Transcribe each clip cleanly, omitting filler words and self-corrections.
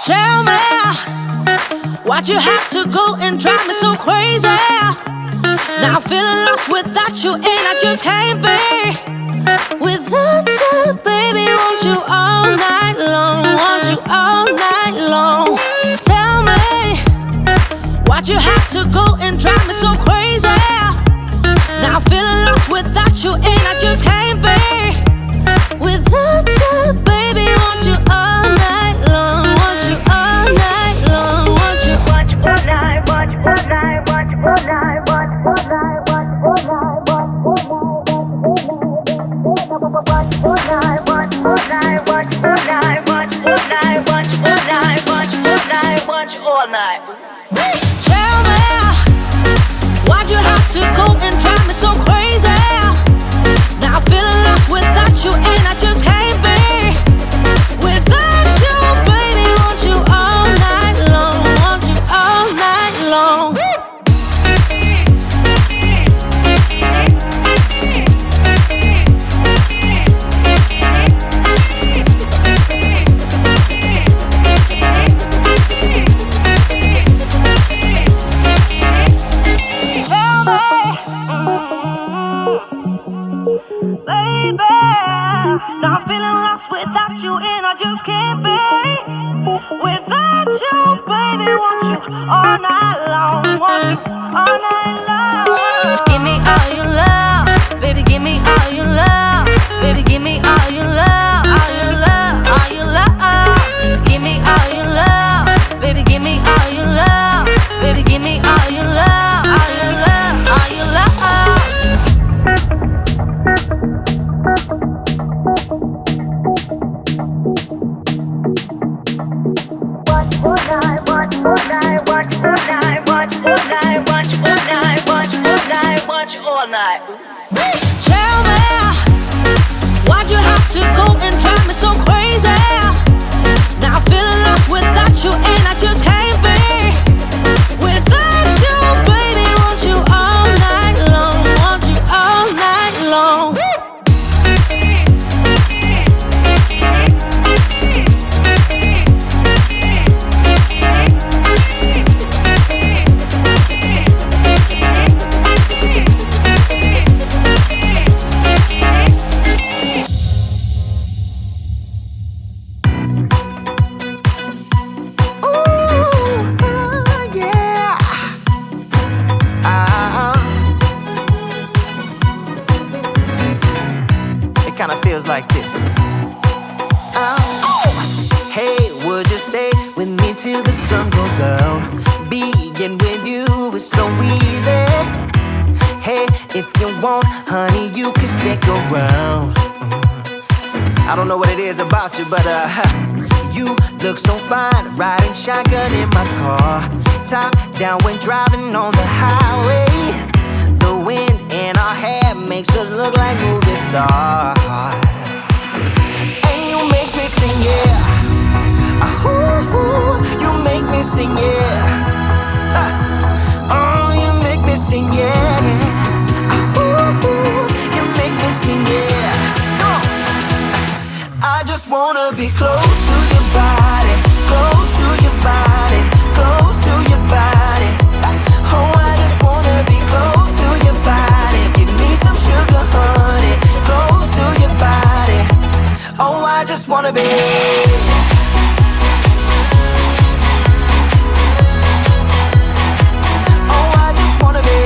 Tell me, why'd you have to go and drive me so crazy? Now I'm feeling lost without you, and I just can't be without you, baby. Want you all night long, want you all night long. Tell me, why'd you have to go and drive me so crazy? Now I'm feeling lost without you, and I just can't be without you, baby. Want you all night long, want you all night long, want you. Want you all night, want you all night, want you all night, want you all night, want you all night, want you all night, want you all night, want you all night, want you all night, want you all night, want you all night, want you all night. Tell me, why'd you have to go and drive me so crazy? Now I'm feeling lost without you, and I just can't be without you, baby. Want you all night long, want you all night long. Baby, now I'm feeling lost without you, and I just can't be without you, baby. Want you all night long, want you all night long. Give me all your love, baby. Give me all your love, baby. Give me all your love, all your love, all your love. Give me all your love, baby. Give me all your love, baby. Give me all your love, all your love, all your love. Tell me, why'd you have to go and drive me so crazy? Now I'm feeling lost without you, and I just can't be without you, baby. Want you all night long, want you all night long. Kinda feels like this. Hey, would you stay with me till the sun goes down? Being with you is so easy. Hey, if you want, honey, you can stick around. I don't know what it is about you, but you look so fine, riding shotgun in my car, top down when driving on the highway. The wind in our hair makes us look like movie stars. And you make me sing, yeah. Ooh, you make me sing, yeah. Oh, you make me sing, yeah. Ooh, you make me sing, yeah. Come on. I just wanna be close to your body, close to your body, close to your body. Oh, I just wanna be close to your body. Give me some sugar, honey, close to your body. Oh, I just wanna be. Oh, I just wanna be.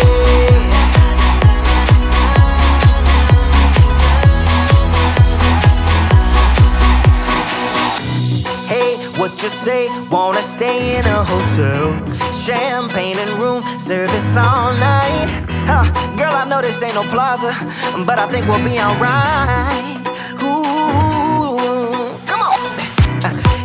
Hey, what you say? Wanna stay in a hotel? Champagne and room service all night. Girl, I know this ain't no plaza, but I think we'll be alright. Ooh, come on.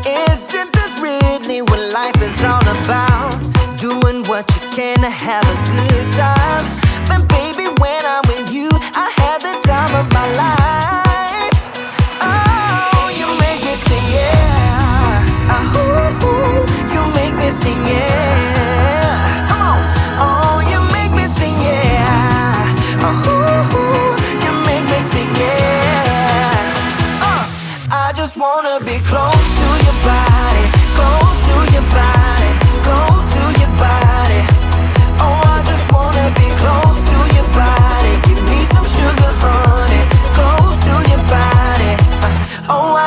Isn't this really what life is all about? Doing what you can to have a good time. But baby, when I'm with you, I have the time of my life. Oh, you make me sing, yeah. Ooh, you make me sing, yeah. Come on. Oh, you make me sing, yeah. Ooh, you make me sing, yeah. I just wanna be close to your body, close to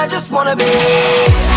I just wanna be.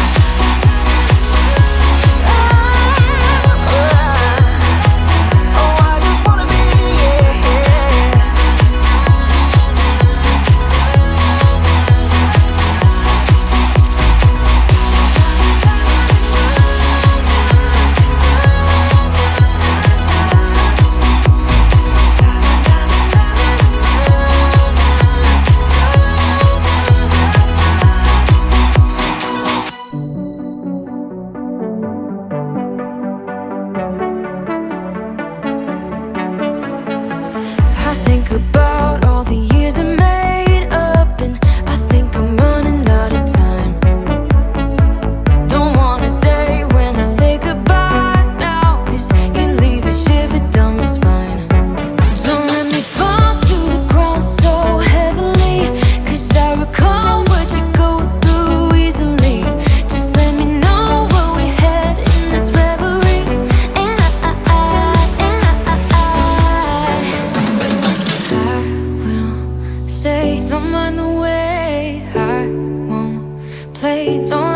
Don't mind the way I won't play. Don't